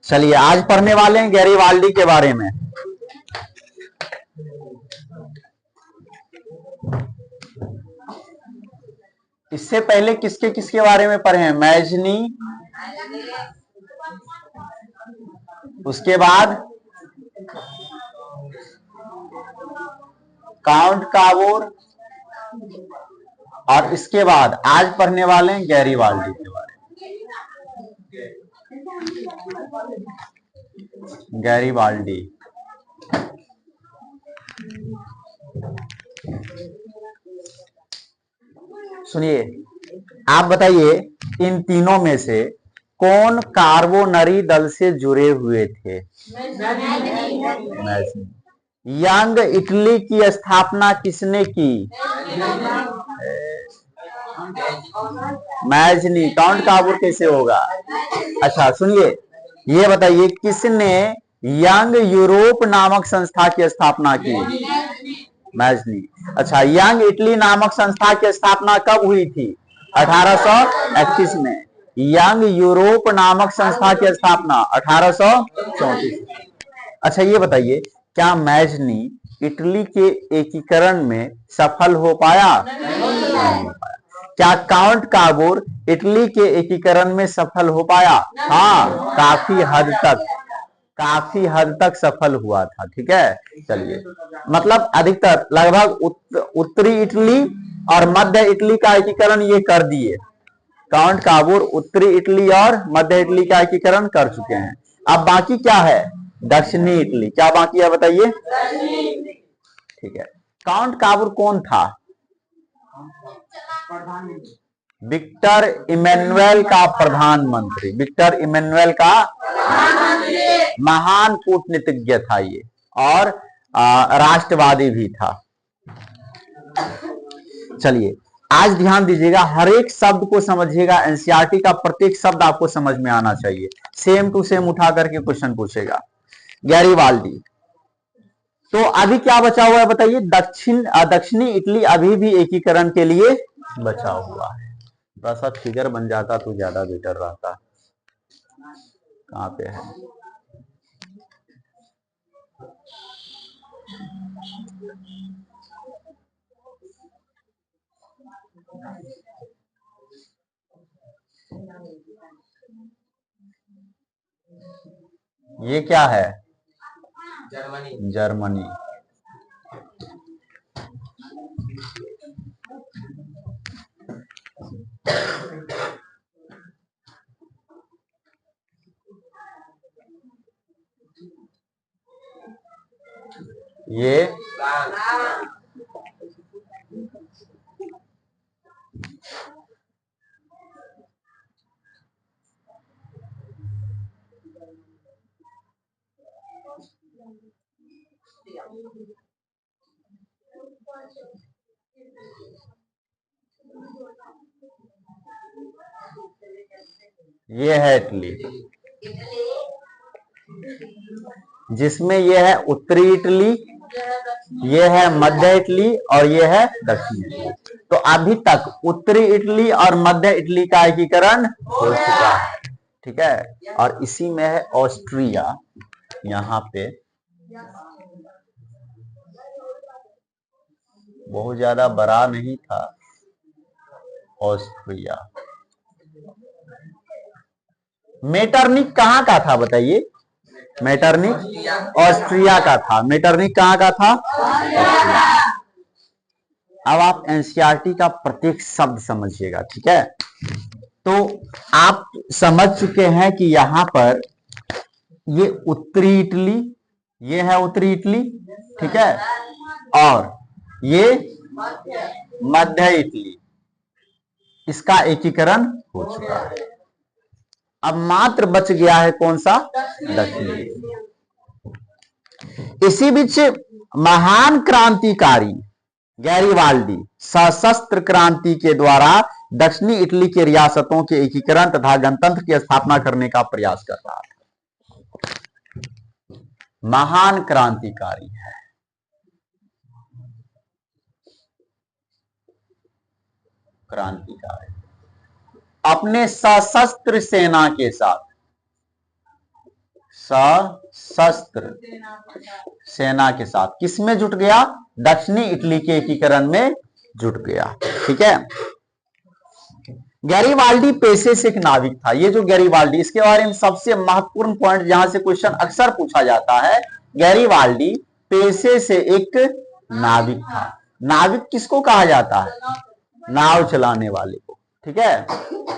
चलिए आज पढ़ने वाले हैं गैरीवाल्डी के बारे में। इससे पहले किसके किसके बारे में पढ़े हैं? मैजनी, उसके बाद काउंट काबोर, और इसके बाद आज पढ़ने वाले हैं गैरीवाल्डी के बारे में। गैरीवाल्डी सुनिए, आप बताइए इन तीनों में से कौन कार्बोनरी दल से जुड़े हुए थे? मैजनी। यंग इटली की स्थापना किसने की? मैजनी। काउंट काबूर कैसे होगा? अच्छा सुनिए, ये बताइए किसने यंग यूरोप नामक संस्था की स्थापना की? मैजनी। अच्छा, यंग इटली नामक संस्था की स्थापना कब हुई थी? 1831 में। यंग यूरोप नामक संस्था की स्थापना 1834। अच्छा ये बताइए, क्या मैजनी इटली के एकीकरण में सफल हो पाया? नहीं हो पाया। क्या काउंट काबोर इटली के एकीकरण में सफल हो पाया? हाँ, काफी हद तक सफल हुआ था। ठीक है, चलिए, मतलब अधिकतर लगभग उत्तरी इटली और मध्य इटली का एकीकरण ये कर दिए। काउंट काबूर उत्तरी इटली और मध्य इटली का एकीकरण कर चुके हैं। अब बाकी क्या है? दक्षिणी इटली। क्या बाकी है बताइए? ठीक है। काउंट काबूर कौन था? विक्टर इमैनुअल का प्रधानमंत्री। विक्टर इमैनुअल का महान कूटनीतिज्ञ था ये, और राष्ट्रवादी भी था। चलिए आज ध्यान दीजिएगा, हर एक शब्द को समझिएगा। एनसीईआरटी का प्रत्येक शब्द आपको समझ में आना चाहिए। सेम टू सेम उठा करके क्वेश्चन पूछेगा। गैरीवाल्डी। तो अभी क्या बचा हुआ है बताइए? दक्षिणी इटली अभी भी एकीकरण के लिए बचा हुआ है। थोड़ा सा फिगर बन जाता तो ज्यादा बेटर रहता। कहां पे है? ये क्या है? जर्मनी। ये है इटली, जिसमें ये है उत्तरी इटली, ये है मध्य इटली, और ये है दक्षिणी इटली। तो अभी तक उत्तरी इटली और मध्य इटली का एकीकरण हो चुका है। ठीक है, और इसी में है ऑस्ट्रिया। यहाँ पे बहुत ज्यादा बड़ा नहीं था ऑस्ट्रिया। मेटरनिक कहाँ का था बताइए? मेटरनिक ऑस्ट्रिया का था। मेटरनिक कहाँ का था? अब आप एनसीईआरटी का प्रत्येक शब्द समझिएगा। ठीक है, तो आप समझ चुके हैं कि यहां पर ये उत्तरी इटली, ये है उत्तरी इटली, ठीक है, और ये मध्य इटली, इसका एकीकरण हो चुका है। अब मात्र बच गया है कौन सा? दक्षिणी। इसी बीच महान क्रांतिकारी गैरीवाल्डी सशस्त्र क्रांति के द्वारा दक्षिणी इटली के रियासतों के एकीकरण तथा गणतंत्र की स्थापना करने का प्रयास कर रहा था। महान क्रांतिकारी है। क्रांतिकारी अपने सशस्त्र सेना के साथ, सशस्त्र सेना के साथ किसमें जुट गया? दक्षिणी इटली के एकीकरण में जुट गया। ठीक है। गैरीबाल्डी पेशे से एक नाविक था। ये जो गैरीबाल्डी, इसके बारे में सबसे महत्वपूर्ण पॉइंट जहां से क्वेश्चन अक्सर पूछा जाता है, गैरीबाल्डी पेशे से एक नाविक था। नाविक किसको कहा जाता है? नाव चलाने वाले को। ठीक है।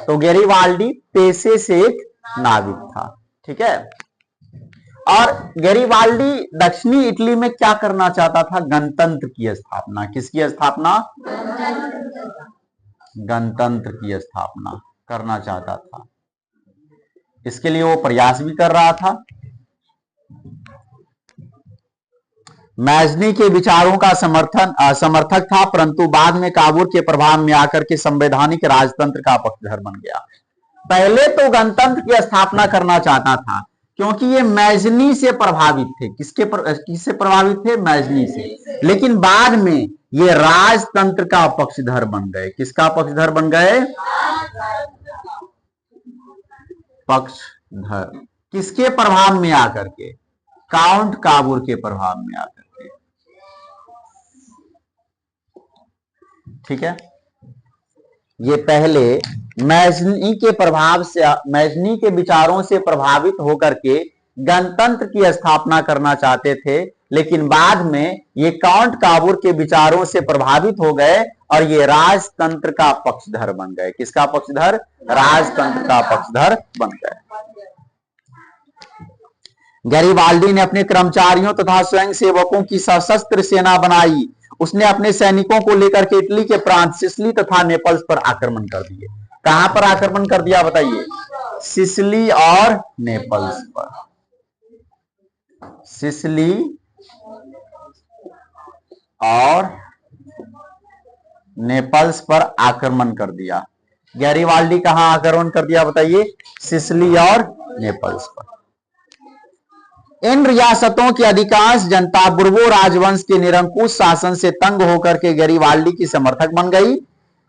तो गैरीबाल्डी पेशे से एक नाविक था। ठीक है। और गैरीबाल्डी दक्षिणी इटली में क्या करना चाहता था? गणतंत्र की स्थापना। किसकी स्थापना? गणतंत्र की स्थापना करना चाहता था। इसके लिए वो प्रयास भी कर रहा था। मैजनी के विचारों का समर्थक था, परंतु बाद में काबूल के प्रभाव में आकर के संवैधानिक राजतंत्र का पक्षधर बन गया। पहले तो गणतंत्र की स्थापना करना चाहता था, क्योंकि ये मैजनी से प्रभावित थे। किससे प्रभावित थे? मैजनी से। लेकिन बाद में ये राजतंत्र का पक्षधर बन गए। किसका पक्षधर बन गए? पक्षधर। किसके प्रभाव में आकर के? काउंट काबूल के प्रभाव में आकर के। ठीक है। ये पहले मैजनी के प्रभाव से, मैजनी के विचारों से प्रभावित होकर के गणतंत्र की स्थापना करना चाहते थे, लेकिन बाद में ये काउंट काबूल के विचारों से प्रभावित हो गए और ये राजतंत्र का पक्षधर बन गए। किसका पक्षधर? राजतंत्र का पक्षधर बन गए। गैरीबाल्डी ने अपने कर्मचारियों तथा स्वयं सेवकों की सशस्त्र सेना बनाई। उसने अपने सैनिकों को लेकर के इटली के प्रांत सिसिली तथा नेपल्स पर आक्रमण कर दिए। कहां पर आक्रमण कर दिया बताइए? सिसिली और नेपल्स पर। सिसिली और नेपल्स पर आक्रमण कर दिया। गैरीबाल्डी कहां आक्रमण कर दिया बताइए? सिसिली और नेपल्स पर। इन रियासतों की अधिकांश जनता बुर्बो राजवंश के निरंकुश शासन से तंग होकर के गैरीबाल्डी की समर्थक बन गई।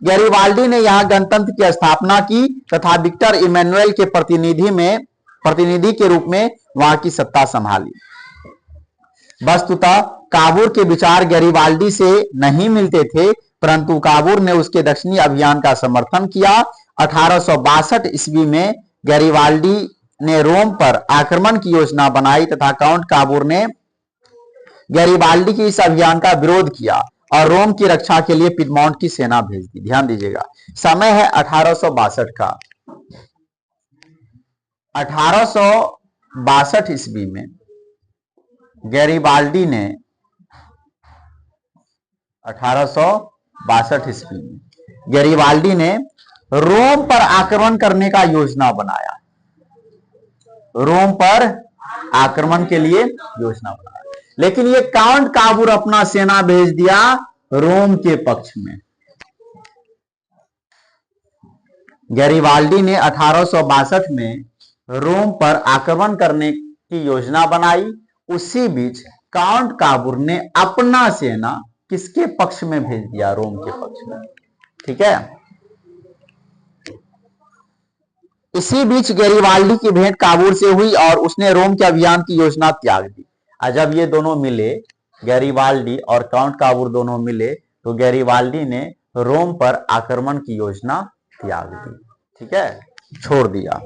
गैरीबाल्डी ने यहां गणतंत्र की स्थापना की तथा विक्टर इमैनुअल के प्रतिनिधि के रूप में वहां की सत्ता संभाली। वस्तुतः काबूल के विचार गैरीबाल्डी से नहीं मिलते थे, परंतु काबूल ने उसके दक्षिणी अभियान का समर्थन किया। 1862 ईस्वी में गैरीबाल्डी ने रोम पर आक्रमण की योजना बनाई तथा काउंट काबूल ने गैरीबाल्डी के इस अभियान का विरोध किया और रोम की रक्षा के लिए पिडमोंट की सेना भेज दी। ध्यान दीजिएगा, समय है 1862 का। 1862 ईस्वी में गैरीबाल्डी ने 1862 ईस्वी में गैरीबाल्डी ने रोम पर आक्रमण करने का योजना बनाया। रोम पर आक्रमण के लिए योजना बनाया, लेकिन ये काउंट काबूल अपना सेना भेज दिया रोम के पक्ष में। गैरीबाल्डी ने 1862 में रोम पर आक्रमण करने की योजना बनाई। उसी बीच काउंट काबूल ने अपना सेना किसके पक्ष में भेज दिया? रोम के पक्ष में। ठीक है। इसी बीच गैरीबाल्डी की भेंट काबूल से हुई और उसने रोम के अभियान की योजना त्याग दी। जब ये दोनों मिले, गैरीबाल्डी और काउंट काबूल दोनों मिले, तो गैरीबाल्डी ने रोम पर आक्रमण की योजना त्याग दी। ठीक है, छोड़ दिया।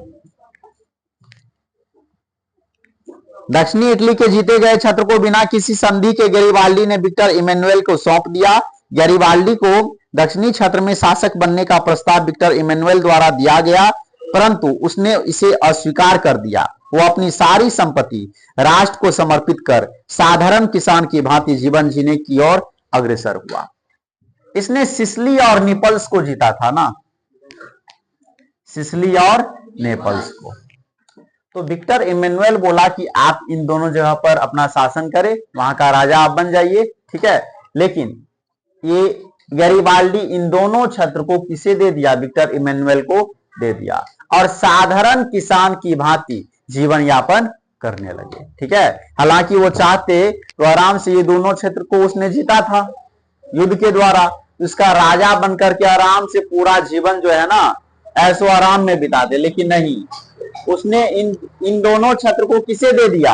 दक्षिणी इटली के जीते गए क्षेत्र को बिना किसी संधि के गैरीबाल्डी ने विक्टर इमैनुअल को सौंप दिया। गैरीबाल्डी को दक्षिणी क्षेत्र में शासक बनने का प्रस्ताव विक्टर इमैनुअल द्वारा दिया गया, परंतु उसने इसे अस्वीकार कर दिया। वो अपनी सारी संपत्ति राष्ट्र को समर्पित कर साधारण किसान की भांति जीवन जीने की ओर अग्रसर हुआ। इसने सिसिली और नेपल्स को जीता था ना, सिसिली और नेपल्स को। तो विक्टर इमैनुअल बोला कि आप इन दोनों जगह पर अपना शासन करें, वहां का राजा आप बन जाइए। ठीक है, लेकिन ये गैरीबाल्डी इन दोनों क्षेत्र को किसे दे दिया? विक्टर इमैनुअल को दे दिया और साधारण किसान की भांति जीवन यापन करने लगे। ठीक है, हालांकि वो चाहते तो आराम से ये दोनों क्षेत्र को उसने जीता था युद्ध के द्वारा, उसका राजा बनकर के आराम से पूरा जीवन जो है ना ऐसो आराम में बिता दे, लेकिन नहीं, उसने इन दोनों छत्र को किसे दे दिया?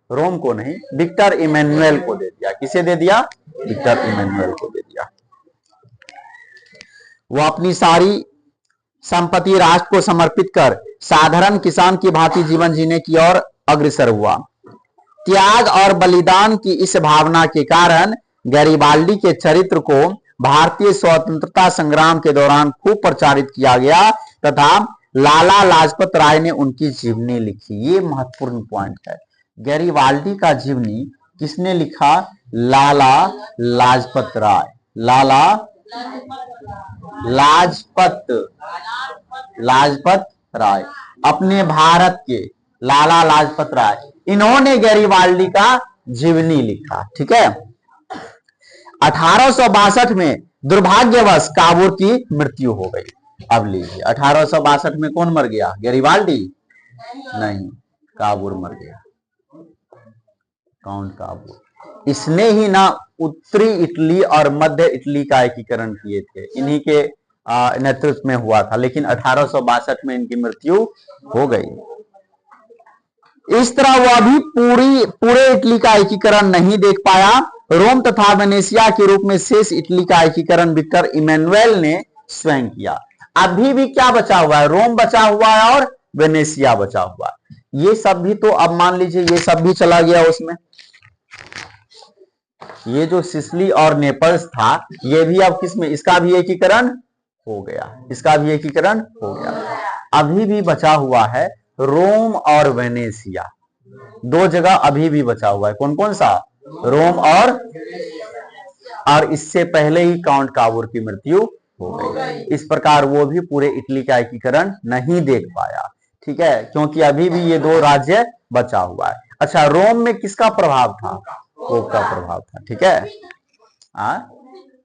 रोम को नहीं, विक्टर इमैनुअल को दे दिया। किसे दे दिया? विक्टर इमैनुअल को दे दिया। वो अपनी सारी संपत्ति राष्ट्र को समर्पित कर साधारण किसान की भांति जीवन जीने की ओर अग्रसर हुआ। त्याग और बलिदान की इस भावना के कारण गैरिबाल्डी के चरित्र को भारतीय स्वतंत्रता संग्राम के दौरान खूब प्रचारित किया गया तथा लाला लाजपत राय ने उनकी जीवनी लिखी। ये महत्वपूर्ण पॉइंट है। गैरिबाल्डी का जीवनी किसने लिखा? लाला लाजपत राय। लाला लाजपत राय, अपने भारत के लाला लाजपत राय, इन्होंने गैरिबाल्डी का जीवनी लिखा। ठीक है। 1862 में दुर्भाग्यवश काबूर की मृत्यु हो गई। अब लीजिए, 1862 में कौन मर गया? गैरिबाल्डी नहीं, काबूर मर गया। काउंट काबूर। इसने ही ना उत्तरी इटली और मध्य इटली का एकीकरण किए थे, इन्हीं के नेतृत्व में हुआ था, लेकिन 1862 में इनकी मृत्यु हो गई। इस तरह वह भी पूरे इटली का एकीकरण नहीं देख पाया। रोम तथा वेनेशिया के रूप में शेष इटली का एकीकरण विक्टर इमैनुअल ने स्वयं किया। अभी भी क्या बचा हुआ है? रोम बचा हुआ है और वेनेशिया बचा हुआ है। ये सब भी तो अब मान लीजिए ये सब भी चला गया उसमें। ये जो सिसिली और नेपल्स था ये भी अब किसमें? इसका भी एकीकरण हो गया, इसका भी एकीकरण हो गया। अभी भी बचा हुआ है रोम और वेनेशिया, दो जगह अभी भी बचा हुआ है। कौन कौन सा? रोम और इससे पहले ही काउंट काबूर की मृत्यु हो गई। इस प्रकार वो भी पूरे इटली का एकीकरण नहीं देख पाया। ठीक है, क्योंकि अभी भी ये दो राज्य बचा हुआ है। अच्छा, रोम में किसका प्रभाव था? पोप का प्रभाव था। ठीक है,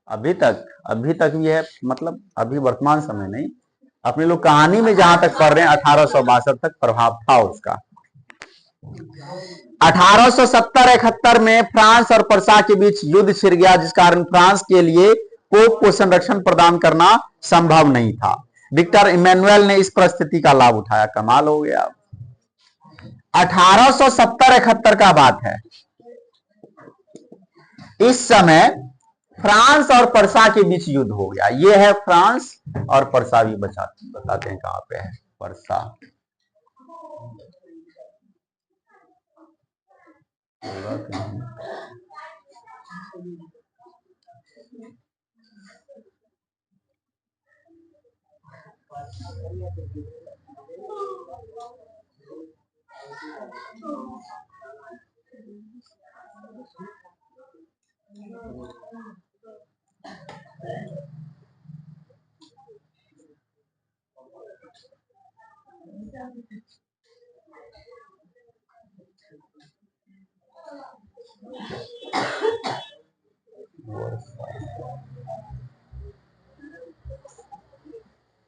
अभी तक भी है, मतलब अभी वर्तमान समय नहीं, अपने लोग कहानी में जहां तक पढ़ रहे हैं 1862 तक प्रभाव था उसका। 1870-71 में फ्रांस और पर्सा के बीच युद्ध छिड़ गया, जिस कारण फ्रांस के लिए पोप को संरक्षण प्रदान करना संभव नहीं था। विक्टर इमैनुअल ने इस परिस्थिति का लाभ उठाया। कमाल हो गया। 1870-71 का बात है। इस समय फ्रांस और पर्सा के बीच युद्ध हो गया। ये है फ्रांस और पर्सा भी बताते हैं कहां पे है पर्सा।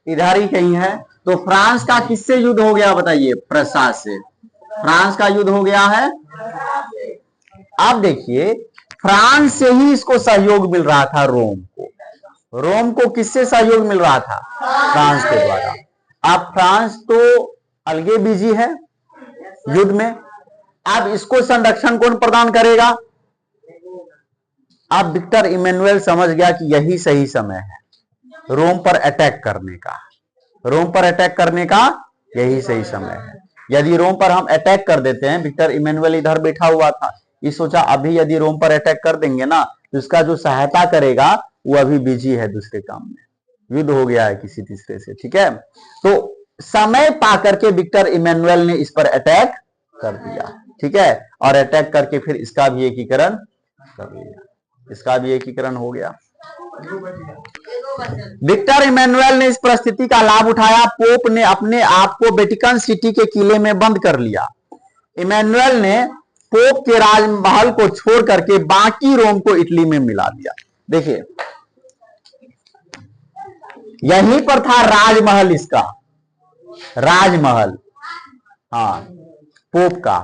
इधर ही कहीं है। तो फ्रांस का किससे युद्ध हो गया बताइए? पर्सा से। फ्रांस का युद्ध हो गया है। अब देखिए, फ्रांस से ही इसको सहयोग मिल रहा था रोम को। रोम को किससे सहयोग मिल रहा था? फ्रांस के द्वारा। अब फ्रांस तो अलगे बिजी है युद्ध में, अब इसको संरक्षण कौन प्रदान करेगा? अब विक्टर इमैनुअल समझ गया कि यही सही समय है रोम पर अटैक करने का। रोम पर अटैक करने का यही सही समय है। यदि रोम पर हम अटैक कर देते हैं, विक्टर इमैनुअल इधर बैठा हुआ था, ये सोचा अभी यदि रोम पर अटैक कर देंगे ना तो इसका जो सहायता करेगा वो अभी बिजी है दूसरे काम में, युद्ध हो गया है किसी तीसरे से। ठीक है, तो समय पा करके विक्टर इमैनुअल ने इस पर अटैक कर दिया। ठीक है, और अटैक करके फिर इसका भी एकीकरण कर लिया, इसका भी एकीकरण हो गया। विक्टर इमैनुअल ने इस परिस्थिति का लाभ उठाया। पोप ने अपने आप को वेटिकन सिटी के किले में बंद कर लिया। इमैनुअल ने पोप के राजमहल को छोड़ करके बाकी रोम को इटली में मिला दिया। देखिए, यहीं पर था राजमहल, इसका राजमहल, हाँ, पोप का।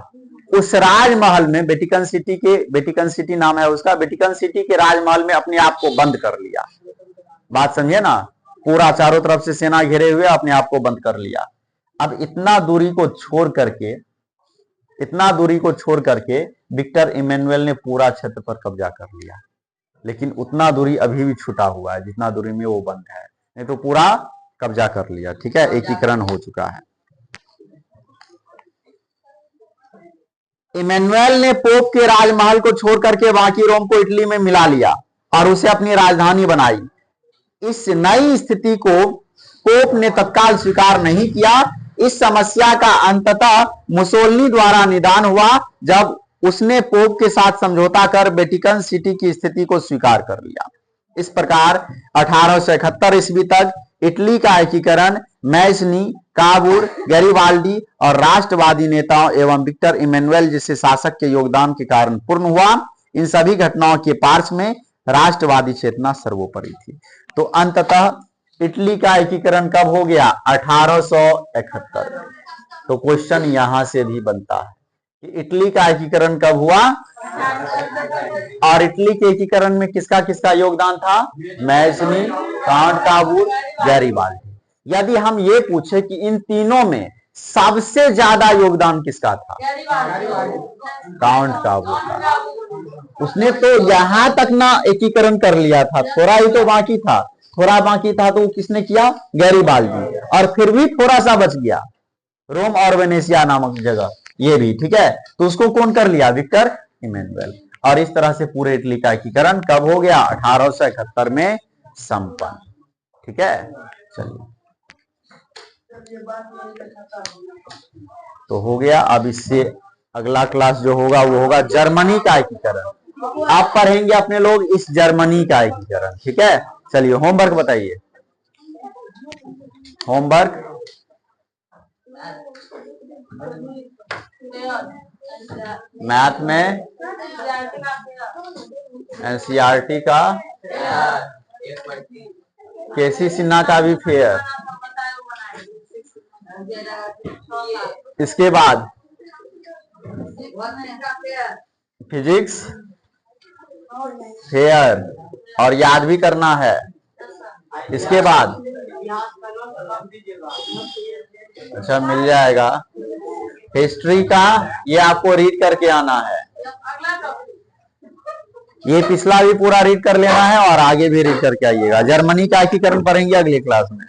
उस राजमहल में, वेटिकन सिटी नाम है उसका, वेटिकन सिटी के राजमहल में अपने आप को बंद कर लिया। बात समझे ना, पूरा चारों तरफ से सेना घेरे हुए अपने आप को बंद कर लिया। अब इतना दूरी को छोड़ करके विक्टर इमैनुअल ने पूरा क्षेत्र पर कब्जा कर लिया, लेकिन उतना दूरी अभी भी छूटा हुआ है जितना दूरी में वो बंद है, नहीं तो पूरा कब्जा कर लिया। ठीक है, एकीकरण हो चुका है। इमैनुअल ने पोप के राजमहल को छोड़ करके बाकी रोम को इटली में मिला लिया और उसे अपनी राजधानी बनाई। इस नई स्थिति को पोप ने तत्काल स्वीकार नहीं किया। इस समस्या का अंततः मुसोलिनी द्वारा निदान हुआ जब उसने पोप के साथ समझौता कर वेटिकन सिटी की स्थिति को स्वीकार कर लिया। इस प्रकार 1871 ईस्वी तक इटली का एकीकरण मैज़नी, काबूर, गैरिबाल्डी और राष्ट्रवादी नेताओं एवं विक्टर इमैनुअल जैसे शासक के योगदान के कारण पूर्ण हुआ। इन सभी घटनाओं के पार्श्व में राष्ट्रवादी चेतना सर्वोपरि थी। तो अंततः इटली का एकीकरण कब हो गया? 1871। तो क्वेश्चन यहां से भी बनता है कि इटली का एकीकरण कब हुआ, और इटली के एकीकरण में किसका किसका योगदान था? मैज़नी, काउंट काबूर, गैरिबाल्डी। यदि हम ये पूछे कि इन तीनों में सबसे ज्यादा योगदान किसका था? काउंट काबूर का। उसने तो यहां तक ना एकीकरण कर लिया था, थोड़ा ही तो बाकी था, तो किसने किया? गैरिबाल्डी। और फिर भी थोड़ा सा बच गया, रोम और वेनेशिया नामक जगह, ये भी। ठीक है, तो उसको कौन कर लिया? Victor Emmanuel. और इस तरह से पूरे इटली का एकीकरण कब हो गया? 1871 में संपन्न। ठीक है, चलिए तो हो गया। अब इससे अगला क्लास जो होगा वो होगा जर्मनी का एकीकरण। आप पढ़ेंगे अपने लोग इस जर्मनी का एकीकरण। ठीक है, चलिए होमवर्क बताइए। होमवर्क मैथ में एनसीईआरटी का, केसी सिन्हा का भी फेयर। इसके बाद फिजिक्स फेयर, और याद भी करना है। इसके बाद अच्छा मिल जाएगा हिस्ट्री का, ये आपको रीड करके आना है। ये पिछला भी पूरा रीड कर लेना है और आगे भी रीड करके आइएगा। जर्मनी का एकीकरण पढ़ेंगे अगले क्लास में।